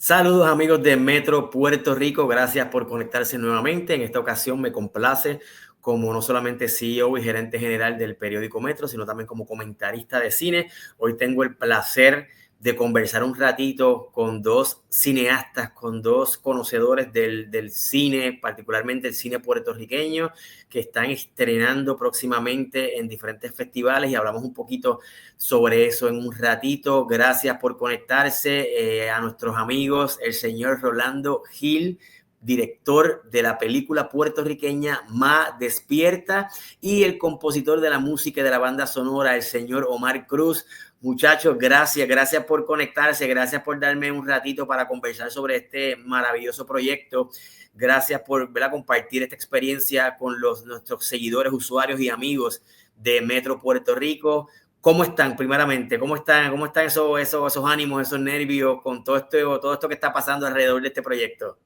Saludos amigos de Metro Puerto Rico, gracias por conectarse nuevamente. En esta ocasión me complace como no solamente CEO y gerente general del periódico Metro, sino también como comentarista de cine. Hoy tengo el placer de conversar un ratito con dos cineastas, con dos conocedores del cine, particularmente el cine puertorriqueño, que están estrenando próximamente en diferentes festivales y hablamos un poquito sobre eso en un ratito. Gracias por conectarse a nuestros amigos, el señor Rolando Gil, director de la película puertorriqueña Ma Despierta, y el compositor de la música y de la banda sonora, el señor Omar Cruz. Muchachos, gracias por conectarse, gracias por darme un ratito para conversar sobre este maravilloso proyecto. Gracias por, ¿verdad?, compartir esta experiencia con nuestros seguidores, usuarios y amigos de Metro Puerto Rico. ¿Cómo están, primeramente? ¿Cómo están esos ánimos, esos nervios con todo esto que está pasando alrededor de este proyecto?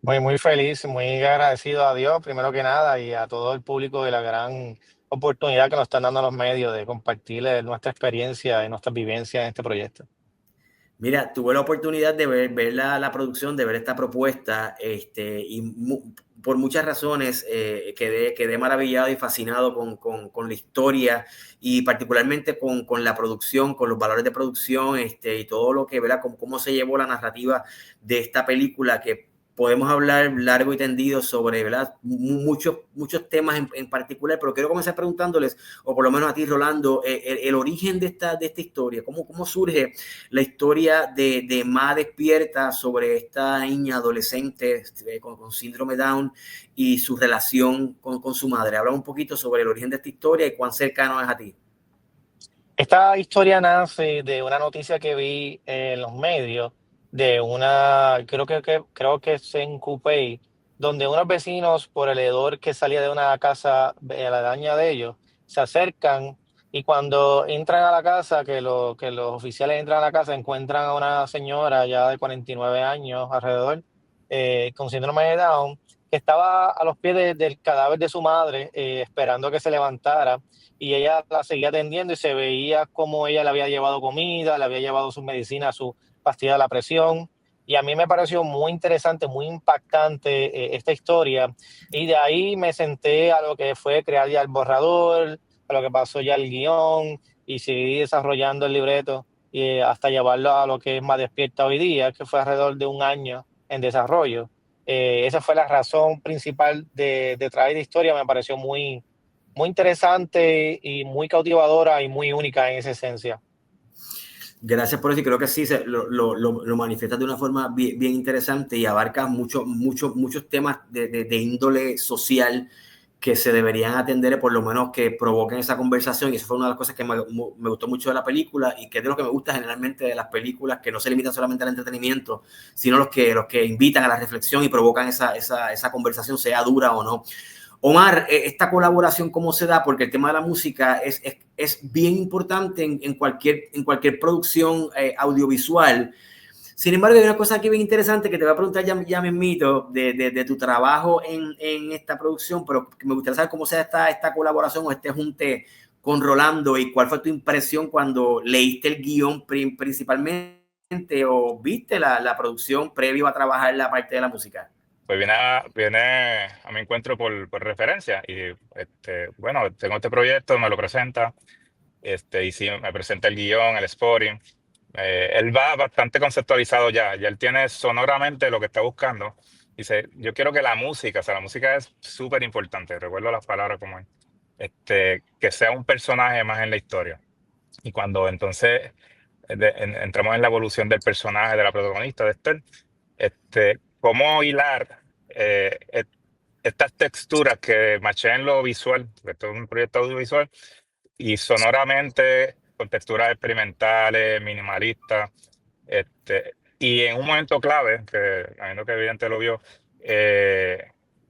Muy feliz, muy agradecido a Dios, primero que nada, y a todo el público de la gran oportunidad que nos están dando los medios de compartir nuestra experiencia y nuestras vivencias en este proyecto. Mira, tuve la oportunidad de ver la producción, de ver esta propuesta, por muchas razones quedé maravillado y fascinado con la historia y particularmente con la producción, con los valores de producción, y todo lo que, ¿verdad?, cómo se llevó la narrativa de esta película, que podemos hablar largo y tendido sobre, ¿verdad?, muchos temas en particular, pero quiero comenzar preguntándoles, o por lo menos a ti, Rolando, el origen de esta historia. ¿Cómo surge la historia de Ma Despierta, sobre esta niña adolescente con síndrome Down y su relación con su madre? Habla un poquito sobre el origen de esta historia y cuán cercano es a ti. Esta historia nace de una noticia que vi en los medios de creo que es en Cupey, donde unos vecinos por el hedor que salía de una casa aledaña de ellos se acercan y cuando entran a la casa, que los oficiales entran a la casa, encuentran a una señora ya de 49 años alrededor, con síndrome de Down, que estaba a los pies del cadáver de su madre, esperando que se levantara, y ella la seguía atendiendo y se veía como ella le había llevado comida, le había llevado sus medicinas, su pastilla de la presión. Y a mí me pareció muy interesante, muy impactante esta historia. Y de ahí me senté a lo que fue crear ya el borrador, a lo que pasó ya el guión, y seguí desarrollando el libreto hasta llevarlo a lo que es Más Despierta hoy día, que fue alrededor de un año en desarrollo. Esa fue la razón principal de traer la historia. Me pareció muy interesante y muy cautivadora y muy única en esa esencia. Gracias por eso, y creo que sí lo manifiestas de una forma bien interesante y abarca muchos temas de índole social que se deberían atender, por lo menos que provoquen esa conversación. Y eso fue una de las cosas que me gustó mucho de la película, y que es de lo que me gusta generalmente de las películas, que no se limitan solamente al entretenimiento, sino los que invitan a la reflexión y provocan esa conversación, sea dura o no. Omar, esta colaboración, ¿cómo se da? Porque el tema de la música es bien importante en cualquier producción audiovisual. Sin embargo, hay una cosa aquí bien interesante que te voy a preguntar ya mismito de tu trabajo en esta producción, pero que me gustaría saber cómo se da esta colaboración o este junte con Rolando, y cuál fue tu impresión cuando leíste el guión principalmente, o viste la producción previo a trabajar la parte de la música. Pues viene a mi encuentro por referencia y bueno, tengo este proyecto, me lo presenta, y sí, me presenta el guión, el scoring. Él va bastante conceptualizado ya él tiene sonoramente lo que está buscando. Dice, yo quiero que la música, o sea, la música es súper importante, recuerdo las palabras como es, que sea un personaje más en la historia. Y cuando entonces entramos en la evolución del personaje, de la protagonista, de Esther, cómo hilar estas texturas que macheen lo visual, porque esto es un proyecto audiovisual, y sonoramente con texturas experimentales, minimalistas, y en un momento clave, que imagino que evidente lo vio,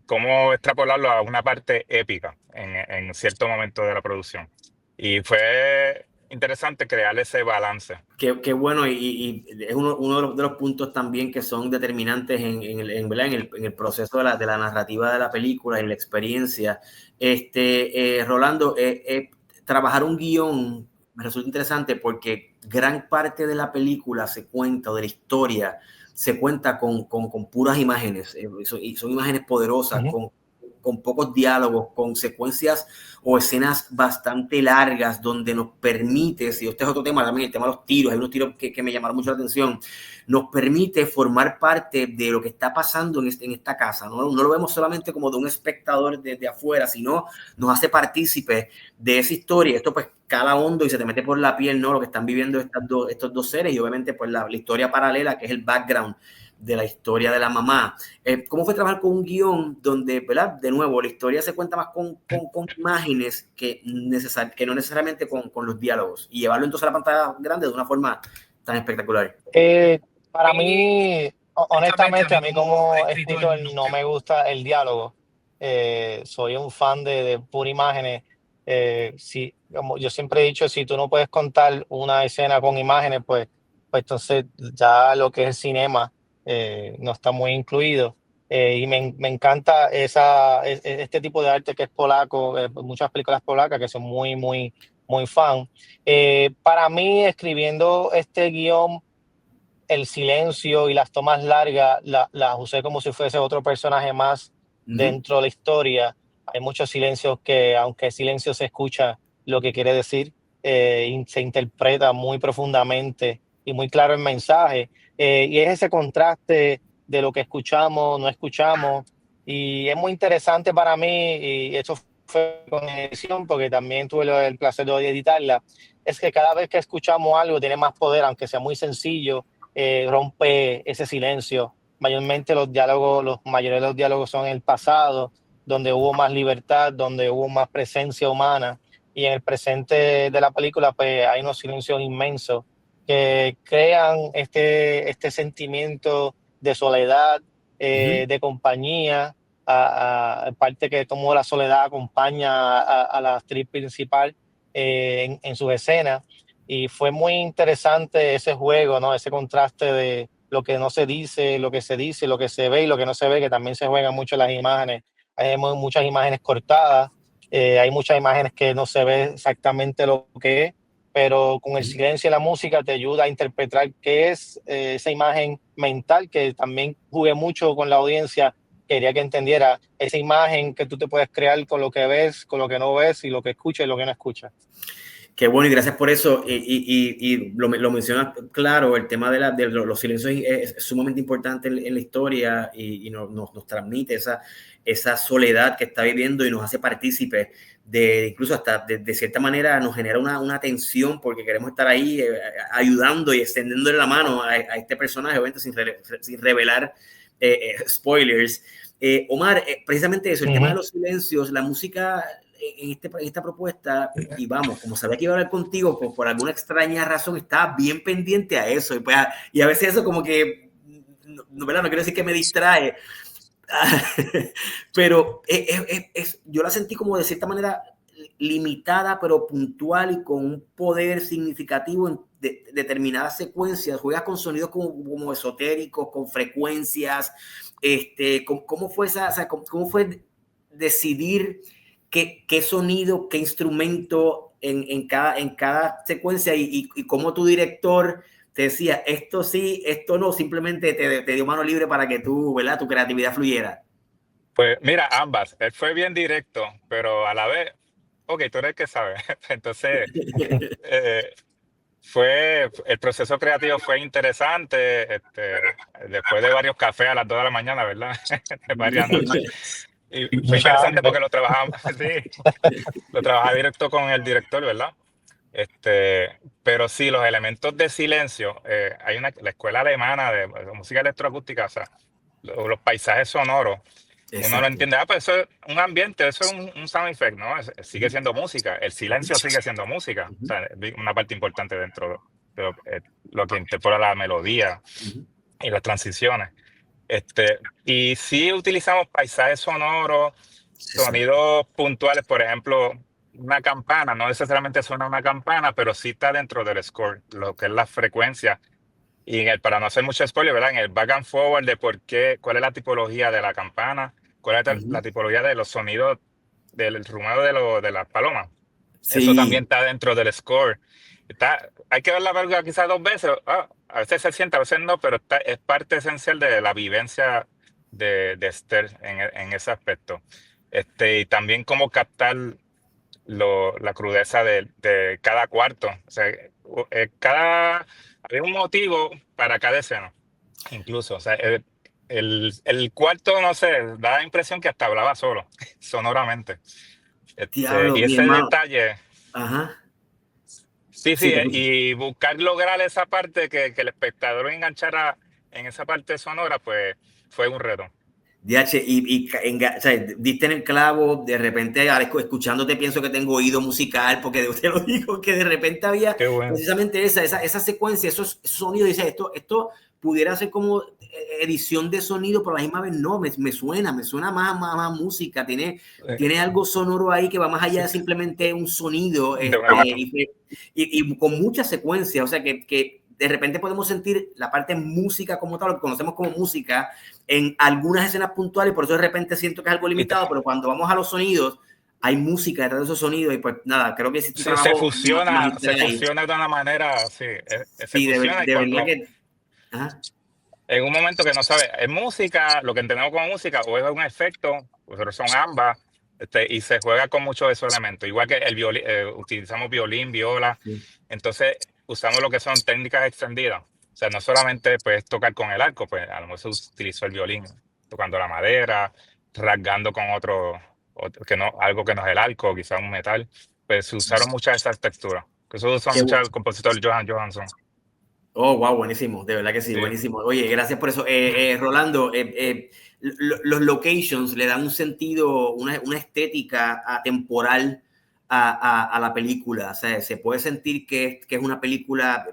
cómo extrapolarlo a una parte épica en cierto momento de la producción. Y fue interesante crear ese balance. Qué bueno, y es uno de los puntos también que son determinantes ¿verdad?, en el proceso de la narrativa de la película, en la experiencia. Rolando, trabajar un guión me resulta interesante porque gran parte de la película se cuenta, o de la historia, se cuenta con puras imágenes, son imágenes poderosas, Ujú. con pocos diálogos, con secuencias o escenas bastante largas, donde nos permite, si este es otro tema también, el tema de los tiros, hay unos tiros que me llamaron mucho la atención, nos permite formar parte de lo que está pasando en esta casa, ¿no? No lo vemos solamente como de un espectador desde afuera, sino nos hace partícipe de esa historia. Esto pues cala hondo y se te mete por la piel, ¿no? Lo que están viviendo estos dos seres, y obviamente pues la historia paralela, que es el background de la historia de la mamá. ¿Cómo fue trabajar con un guión donde, ¿verdad? De nuevo, la historia se cuenta más con imágenes que no necesariamente con los diálogos, y llevarlo entonces a la pantalla grande de una forma tan espectacular? Para mí, honestamente, a mí como escritor no me gusta el diálogo. Soy un fan de pura imágenes. Si, como yo siempre he dicho, si tú no puedes contar una escena con imágenes, pues entonces ya lo que es el cinema no está muy incluido. Y me encanta este tipo de arte que es polaco, muchas películas polacas que son muy fan. Para mí, escribiendo este guión, el silencio y las tomas largas las usé como si fuese otro personaje más dentro de la historia. Hay muchos silencios que, aunque el silencio se escucha lo que quiere decir, se interpreta muy profundamente y muy claro el mensaje. Y es ese contraste de lo que escuchamos, no escuchamos. Y es muy interesante para mí, y eso fue con edición, porque también tuve el placer de editarla, es que cada vez que escuchamos algo tiene más poder, aunque sea muy sencillo. Rompe ese silencio. Mayormente los mayores de los diálogos son en el pasado, donde hubo más libertad, donde hubo más presencia humana, y en el presente de la película pues hay unos silencios inmensos que crean este sentimiento de soledad, de compañía, parte que como la soledad acompaña a la actriz principal en sus escenas. Y fue muy interesante ese juego, ¿no? Ese contraste de lo que no se dice, lo que se dice, lo que se ve y lo que no se ve, que también se juega mucho en las imágenes. Hay muchas imágenes cortadas, hay muchas imágenes que no se ve exactamente lo que es, pero con el silencio y la música te ayuda a interpretar qué es esa imagen mental, que también jugué mucho con la audiencia. Quería que entendiera esa imagen que tú te puedes crear con lo que ves, con lo que no ves, y lo que escuchas y lo que no escuchas. Qué bueno, y gracias por eso. Y lo mencionas claro, el tema de los silencios es sumamente importante en la historia, y nos transmite esa soledad que está viviendo y nos hace partícipes incluso hasta de cierta manera nos genera una tensión, porque queremos estar ahí ayudando y extendiéndole la mano a este personaje, obviamente sin revelar spoilers. Omar, precisamente eso, el tema de los silencios, la música en esta propuesta, y vamos, como sabía que iba a hablar contigo, por alguna extraña razón estaba bien pendiente a eso, y a veces eso como que, ¿verdad? No quiero decir que me distrae, pero yo la sentí como de cierta manera limitada, pero puntual y con un poder significativo en determinadas secuencias. Juegas con sonidos como esotéricos, con frecuencias. ¿Cómo fue cómo fue decidir qué sonido, qué instrumento en cada secuencia, y cómo tu director te decía esto sí, esto no, simplemente te dio mano libre para que ¿verdad? Tu creatividad fluyera? Pues mira, ambas. Él fue bien directo, pero a la vez, ok, tú eres el que sabe. Entonces, eh, el proceso creativo fue interesante, después de varios cafés a las 2 de la mañana, ¿verdad? De varias noches. Y fue Mucha interesante hambre. porque lo trabajamos, sí, lo trabajaba directo con el director, ¿verdad? Pero sí, los elementos de silencio, la escuela alemana de música electroacústica, o sea, los paisajes sonoros, uno lo Exacto. entiende, pues eso es un ambiente, eso es un sound effect, ¿no? Sigue siendo música, el silencio sigue siendo música, o sea, es una parte importante dentro de lo que interpela la melodía y las transiciones. Y sí utilizamos paisajes sonoros, Exacto. sonidos puntuales, por ejemplo, una campana, no necesariamente suena una campana, pero sí está dentro del score, lo que es la frecuencia. Y para no hacer mucho spoiler, ¿verdad? En el back and forward de cuál es la tipología de la campana, cuál es la tipología de los sonidos del rumado de las palomas. Eso también Sí. está dentro del score. Hay que ver la película quizás 2 veces. A veces se siente, a veces no, pero es parte esencial de la vivencia de Esther en ese aspecto. Y también cómo captar la crudeza de cada cuarto. O sea, había un motivo para cada escena, incluso. O sea, el cuarto, no sé, da la impresión que hasta hablaba solo, sonoramente. Diablo, Y mi ese hermano. detalle, Ajá. sí, Sí, sí, te escucho. y buscar lograr esa parte, que el espectador enganchara en esa parte sonora, pues fue un reto. DH, o sea, diste en el clavo, de repente ahora escuchándote pienso que tengo oído musical, porque te lo digo, que de repente había Qué bueno. precisamente esa secuencia, esos sonidos, dice, esto pudiera ser como edición de sonido, pero a la misma vez no, me suena más música, tiene algo sonoro ahí que va más allá de simplemente un sonido, y con mucha secuencia, o sea que de repente podemos sentir la parte música como tal, lo que conocemos como música, en algunas escenas puntuales, por eso de repente siento que es algo limitado, pero cuando vamos a los sonidos, hay música detrás de esos sonidos y pues nada, creo que es un Sí, se trabajo fusiona, magistral ahí. de una manera, sí, se Sí, fusiona y de verdad cuando que... Ajá. en un momento que no sabe, ¿es música, lo que entendemos como música, o es un efecto? Pues son ambas, y se juega con muchos de esos elementos. Igual que el violín, utilizamos violín, viola, Sí. entonces usamos lo que son técnicas extendidas. O sea, no solamente puedes tocar con el arco, pues a lo mejor se utilizó el violín, tocando la madera, rasgando con que no, algo que no es el arco, quizás un metal. Pues se usaron muchas de esas texturas. Que eso usa Qué mucho bueno. el compositor Johan Johansson. Oh, wow, buenísimo, de verdad que sí, Sí. buenísimo. Oye, gracias por eso. Rolando, los locations le dan un sentido, una estética atemporal a la película. O sea, se puede sentir que es una película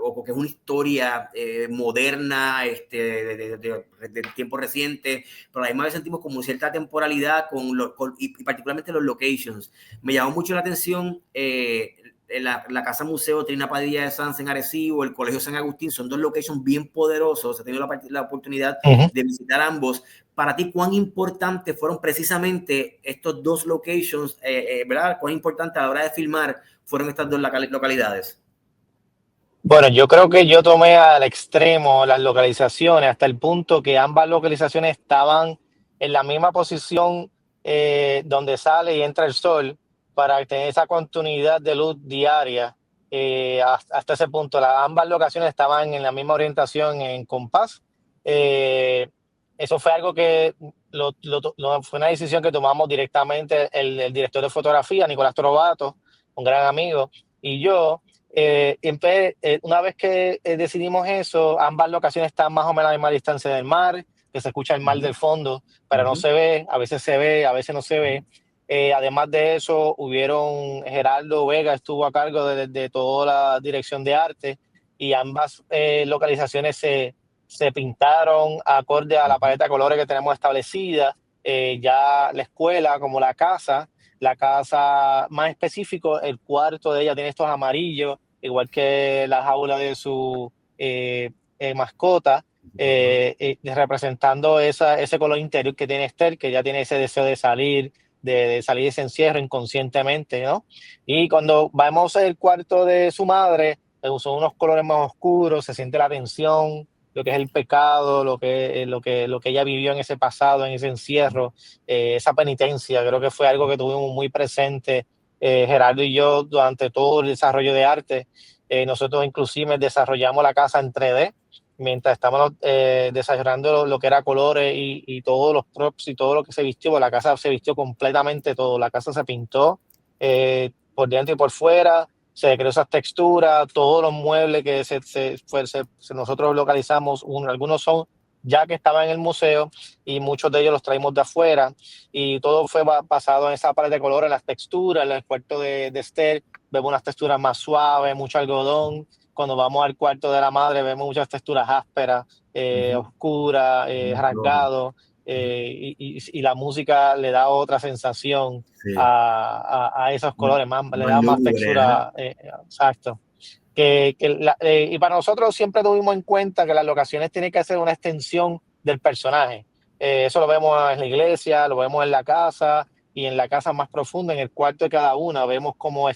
o que es una historia moderna, de tiempo reciente, pero a la misma vez sentimos como cierta temporalidad y particularmente los locations. Me llamó mucho la atención la Casa Museo Trina Padilla de Sanz en Arecibo, el Colegio San Agustín, son dos locations bien poderosos. He tenido la oportunidad de visitar ambos. Para ti, ¿cuán importantes fueron precisamente estos dos locations, verdad? ¿Cuán importante a la hora de filmar fueron estas dos localidades? Bueno, yo creo que yo tomé al extremo las localizaciones hasta el punto que ambas localizaciones estaban en la misma posición donde sale y entra el sol para tener esa continuidad de luz diaria. Hasta ese punto, ambas locaciones estaban en la misma orientación en compás. Eso fue algo que fue una decisión que tomamos directamente el director de fotografía, Nicolás Trovato, un gran amigo, y yo. Una vez que decidimos eso, ambas locaciones están más o menos a la misma distancia del mar, que se escucha el mar del fondo, pero no se ve, a veces no se ve. Además de eso, Gerardo Vega estuvo a cargo de toda la dirección de arte y ambas localizaciones se pintaron acorde a la paleta de colores que tenemos establecida. Ya la escuela como la casa más específico, el cuarto de ella tiene estos amarillos, igual que la jaula de su mascota, representando ese color interior que tiene Esther, que ya tiene ese deseo de salir, de salir de ese encierro inconscientemente, ¿no? Y cuando vamos al cuarto de su madre, son unos colores más oscuros, se siente la tensión, lo que es el pecado, lo que ella vivió en ese pasado, en ese encierro, esa penitencia. Creo que fue algo que tuvimos muy presente Gerardo y yo durante todo el desarrollo de arte. Nosotros inclusive desarrollamos la casa en 3D mientras estábamos desarrollando lo que era colores y todos los props y todo lo que se vistió. Pues la casa se vistió completamente todo. La casa se pintó por dentro y por fuera. Se creó esas texturas, todos los muebles que nosotros localizamos, algunos son ya que estaban en el museo y muchos de ellos los traímos de afuera y todo fue basado en esa paleta de colores, las texturas. En el cuarto de Esther vemos unas texturas más suaves, mucho algodón. Cuando vamos al cuarto de la madre vemos muchas texturas ásperas, oscuras, rasgados, y la música le da otra sensación Sí. a esos colores, le da más lúgubre, textura, exacto. Y para nosotros siempre tuvimos en cuenta que las locaciones tienen que ser una extensión del personaje. Eso lo vemos en la iglesia, lo vemos en la casa, y en la casa más profunda, en el cuarto de cada una, vemos como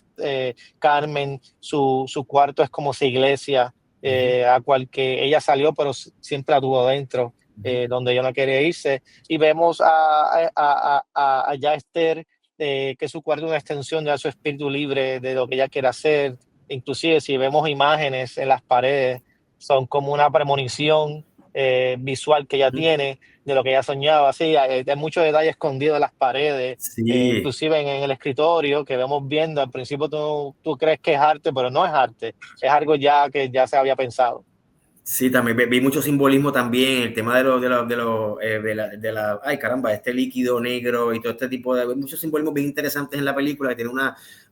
Carmen, su cuarto es como su iglesia, a cual que ella salió, pero siempre la tuvo dentro, donde ella no quería irse. Y vemos a ya Esther, que su cuarto es una extensión de su espíritu libre, de lo que ella quiere hacer. Inclusive si vemos imágenes en las paredes, son como una premonición visual que ella tiene de lo que ella soñaba. Sí, hay muchos detalles escondidos en las paredes, Sí. inclusive en el escritorio que vemos viendo. Al principio tú crees que es arte, pero no es arte, es algo ya que ya se había pensado. Sí, también vi mucho simbolismo también, el tema ay caramba, este líquido negro y todo este tipo de, muchos simbolismos bien interesantes en la película que tienen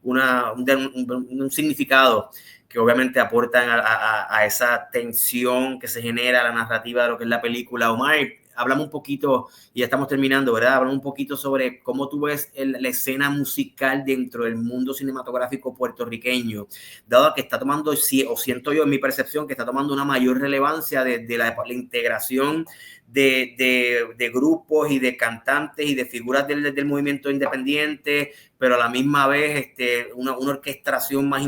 un significado que obviamente aportan a esa tensión que se genera la narrativa de lo que es la película. Omar, hablamos un poquito, y ya estamos terminando, ¿verdad? Hablamos un poquito sobre cómo tú ves la escena musical dentro del mundo cinematográfico puertorriqueño, dado que está tomando, o siento yo en mi percepción, que está tomando una mayor relevancia de la integración de grupos y de cantantes y de figuras del movimiento independiente, pero a la misma vez una orquestación más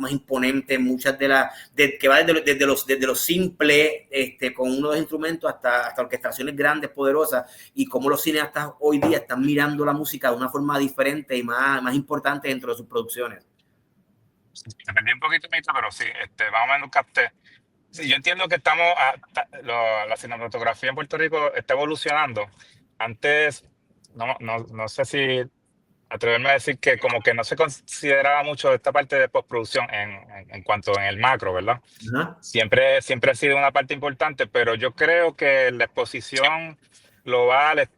imponente, muchas que va desde lo simple, con uno de los instrumentos hasta orquestaciones grandes, poderosas, y cómo los cineastas hoy día están mirando la música de una forma diferente y más importante dentro de sus producciones. Te perdí un poquito, Mito, pero sí, más o menos capté. Sí, yo entiendo que la cinematografía en Puerto Rico está evolucionando. Antes, no sé si atreverme a decir que como que no se consideraba mucho esta parte de postproducción en cuanto en el macro, ¿verdad? Ajá. Siempre ha sido una parte importante, pero yo creo que la exposición global,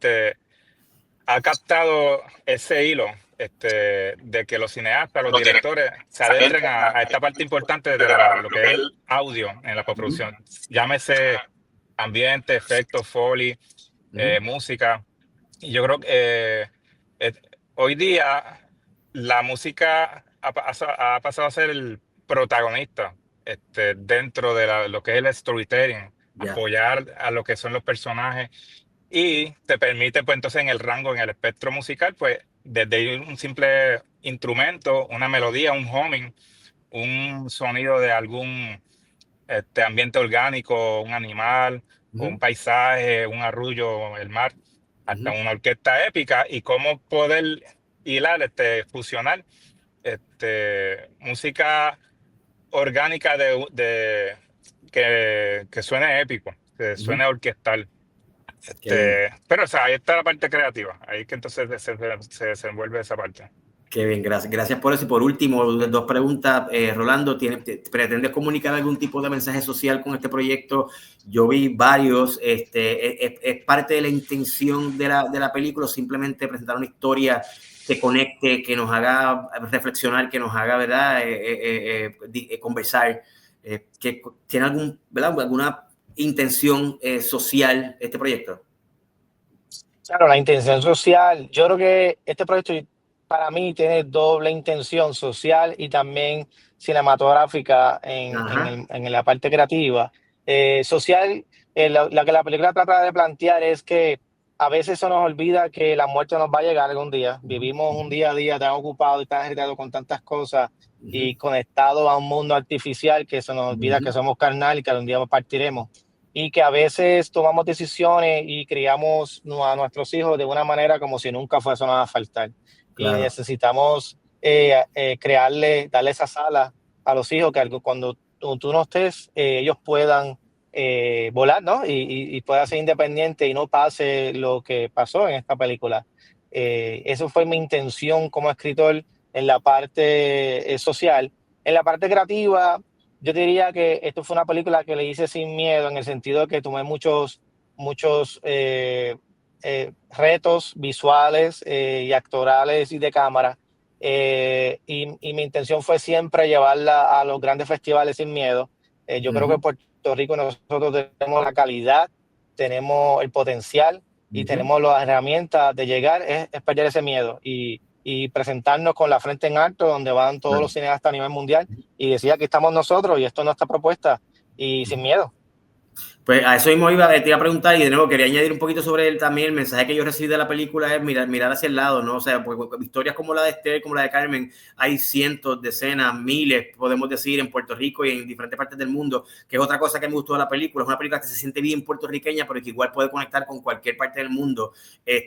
ha captado ese hilo, de que los cineastas, los directores se adentren a esta parte importante de lo que es el audio en la postproducción. Llámese ambiente, efectos, foley, música. Y yo creo que eh, hoy día la música ha pasado a ser el protagonista, dentro de lo que es el storytelling, Ya. apoyar a lo que son los personajes, y te permite, pues entonces en el rango, en el espectro musical, pues desde un simple instrumento, una melodía, un humming, un sonido de algún ambiente orgánico, un animal, un paisaje, un arrullo, el mar, hasta una orquesta épica, y cómo poder hilar, fusionar música orgánica que suene épico, que suene orquestal. Pero o sea, ahí está la parte creativa, ahí que entonces se desenvuelve esa parte. Qué bien, gracias por eso. Y por último, dos preguntas. Rolando, ¿pretendes comunicar algún tipo de mensaje social con este proyecto? Yo vi varios. ¿Es parte de la intención de la película, o simplemente presentar una historia que conecte, que nos haga reflexionar, que nos haga, ¿verdad? Conversar? Que ¿tiene alguna intención social este proyecto? Claro, la intención social, yo creo que este proyecto para mí tiene doble intención social y también cinematográfica en la parte creativa. Social, la que la película trata de plantear es que a veces se nos olvida que la muerte nos va a llegar algún día. Vivimos un día a día tan ocupado y tan agitado con tantas cosas y conectado a un mundo artificial que se nos olvida que somos carnal y que algún día partiremos, y que a veces tomamos decisiones y criamos a nuestros hijos de una manera como si nunca fuese nada a faltar. Claro. Y necesitamos darle esa sala a los hijos, que cuando tú no estés, ellos puedan volar, ¿no? Y puedan ser independientes y no pase lo que pasó en esta película. Eso fue mi intención como escritor en la parte social. En la parte creativa, yo diría que esto fue una película que le hice sin miedo, en el sentido de que tomé muchos retos visuales y actorales y de cámara. Y mi intención fue siempre llevarla a los grandes festivales sin miedo. Yo creo que en Puerto Rico nosotros tenemos la calidad, tenemos el potencial y tenemos las herramientas de llegar, es perder ese miedo y presentarnos con la frente en alto, donde van todos los cineastas a nivel mundial, y decir: aquí estamos nosotros y esto es nuestra propuesta, y sin miedo. Pues a eso mismo te iba a preguntar, y de nuevo quería añadir un poquito sobre él también. El mensaje que yo recibí de la película es mirar hacia el lado, ¿no? O sea, porque historias como la de Esther, como la de Carmen, hay cientos, decenas, miles, podemos decir, en Puerto Rico y en diferentes partes del mundo, que es otra cosa que me gustó de la película. Es una película que se siente bien puertorriqueña, pero que igual puede conectar con cualquier parte del mundo.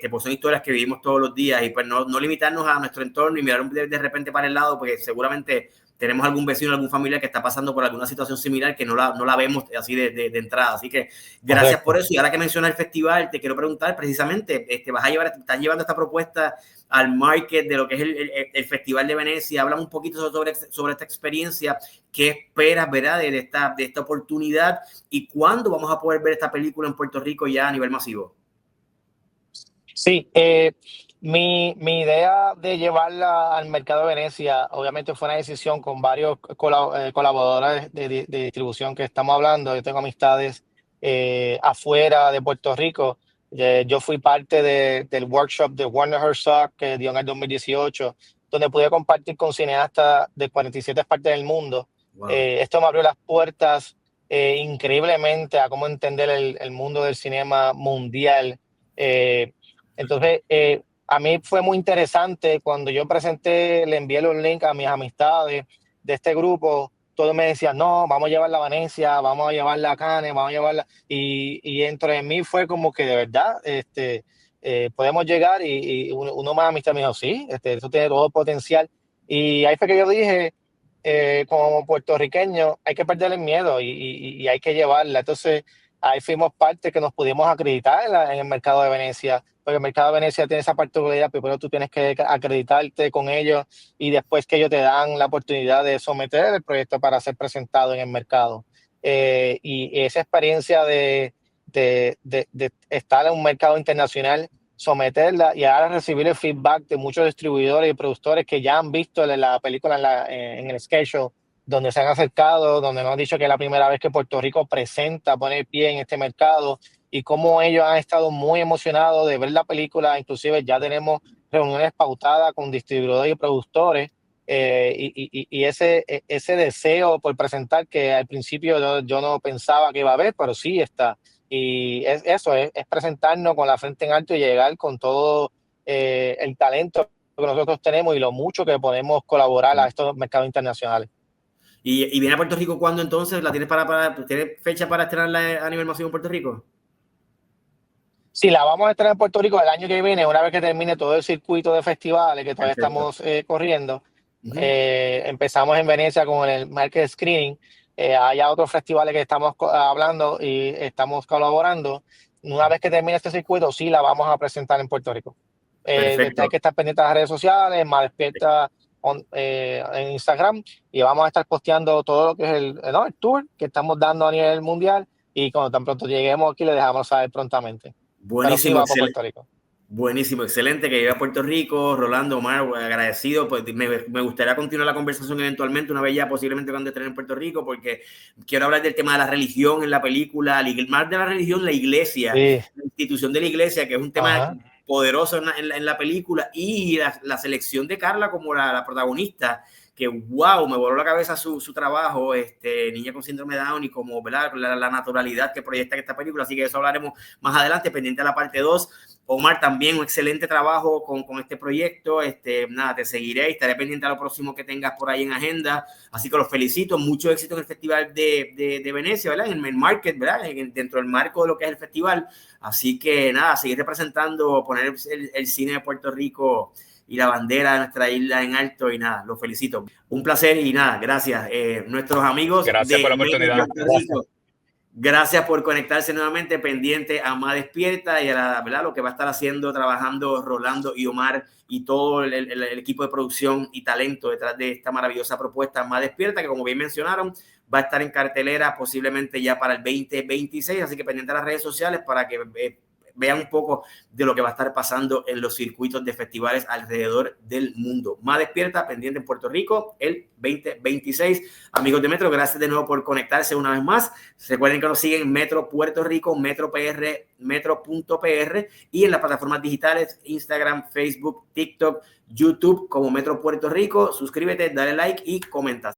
Pues son historias que vivimos todos los días, y pues no limitarnos a nuestro entorno y mirar de repente para el lado, porque seguramente tenemos algún vecino, algún familiar que está pasando por alguna situación similar que no la vemos así de entrada. Así que gracias por eso. Y ahora que mencionas el festival, te quiero preguntar precisamente, estás llevando esta propuesta al market de lo que es el Festival de Venecia. Habla un poquito sobre esta experiencia. ¿Qué esperas, verdad, de esta oportunidad? ¿Y cuándo vamos a poder ver esta película en Puerto Rico ya a nivel masivo? Sí, mi idea de llevarla al mercado de Venecia, obviamente fue una decisión con varios colaboradores de distribución que estamos hablando. Yo tengo amistades afuera de Puerto Rico. Yo fui parte del workshop de Werner Herzog que dio en el 2018, donde pude compartir con cineastas de 47 partes del mundo. Wow. Esto me abrió las puertas increíblemente a cómo entender el mundo del cinema mundial. Entonces, a mí fue muy interesante cuando yo presenté, le envié los links a mis amistades de este grupo. Todos me decían, no, vamos a llevarla a Venecia, vamos a llevarla a Cannes, vamos a llevarla. Y entre mí fue como que de verdad podemos llegar. Y uno más amistad me dijo, sí, eso tiene todo el potencial. Y ahí fue que yo dije, como puertorriqueño, hay que perder el miedo y hay que llevarla. Entonces, ahí fuimos parte que nos pudimos acreditar en el mercado de Venecia, porque el mercado de Venecia tiene esa particularidad. Primero tú tienes que acreditarte con ellos y después que ellos te dan la oportunidad de someter el proyecto para ser presentado en el mercado. Y esa experiencia de estar en un mercado internacional, someterla y ahora recibir el feedback de muchos distribuidores y productores que ya han visto la película en el schedule, donde se han acercado, donde nos han dicho que es la primera vez que Puerto Rico pone el pie en este mercado, y cómo ellos han estado muy emocionados de ver la película. Inclusive ya tenemos reuniones pautadas con distribuidores y productores, y ese deseo por presentar, que al principio yo no pensaba que iba a haber, pero sí está. Y es presentarnos con la frente en alto y llegar con todo el talento que nosotros tenemos y lo mucho que podemos colaborar a estos mercados internacionales. ¿Y viene a Puerto Rico cuándo entonces? ¿Tienes fecha para estrenarla a nivel masivo en Puerto Rico? Sí, la vamos a estrenar en Puerto Rico el año que viene, una vez que termine todo el circuito de festivales que todavía estamos corriendo. Empezamos en Venecia con el Market Screening. Hay otros festivales que estamos hablando y estamos colaborando. Una vez que termine este circuito, sí la vamos a presentar en Puerto Rico. Hay que estar pendientes de las redes sociales, Más Despierta en Instagram, y vamos a estar posteando todo lo que es el tour que estamos dando a nivel mundial, y cuando tan pronto lleguemos aquí le dejamos saber prontamente. Buenísimo, pero sí, Puerto Rico. Buenísimo, excelente que llegue a Puerto Rico. Rolando, Omar, agradecido. Pues me gustaría continuar la conversación eventualmente, una vez ya posiblemente cuando esté en Puerto Rico, porque quiero hablar del tema de la religión en la película, más de la religión, la iglesia, sí. La institución de la iglesia, que es un tema poderoso en la película, y la selección de Carla como la protagonista, que wow, me voló la cabeza su trabajo, Niña con síndrome de Down, y como, ¿verdad?, la naturalidad que proyecta esta película. Así que eso hablaremos más adelante, pendiente de la parte 2. Omar, también un excelente trabajo con este proyecto. Nada, te seguiré y estaré pendiente a lo próximo que tengas por ahí en agenda. Así que los felicito, mucho éxito en el Festival de Venecia, ¿verdad? En el market, ¿verdad? Dentro del marco de lo que es el festival. Así que nada, seguir representando, poner el cine de Puerto Rico y la bandera de nuestra isla en alto, y nada, los felicito. Un placer y nada, gracias. Nuestros amigos gracias por la oportunidad. Gracias por conectarse nuevamente, pendiente a Más Despierta y a ¿verdad?, lo que va a estar haciendo, trabajando Rolando y Omar y todo el equipo de producción y talento detrás de esta maravillosa propuesta Más Despierta, que como bien mencionaron, va a estar en cartelera posiblemente ya para el 2026, así que pendiente a las redes sociales para que vean un poco de lo que va a estar pasando en los circuitos de festivales alrededor del mundo. Más Despierta, pendiente en Puerto Rico, el 2026. Amigos de Metro, gracias de nuevo por conectarse una vez más. Recuerden que nos siguen en Metro Puerto Rico, Metro PR, Metro.pr, y en las plataformas digitales, Instagram, Facebook, TikTok, YouTube, como Metro Puerto Rico. Suscríbete, dale like y comenta.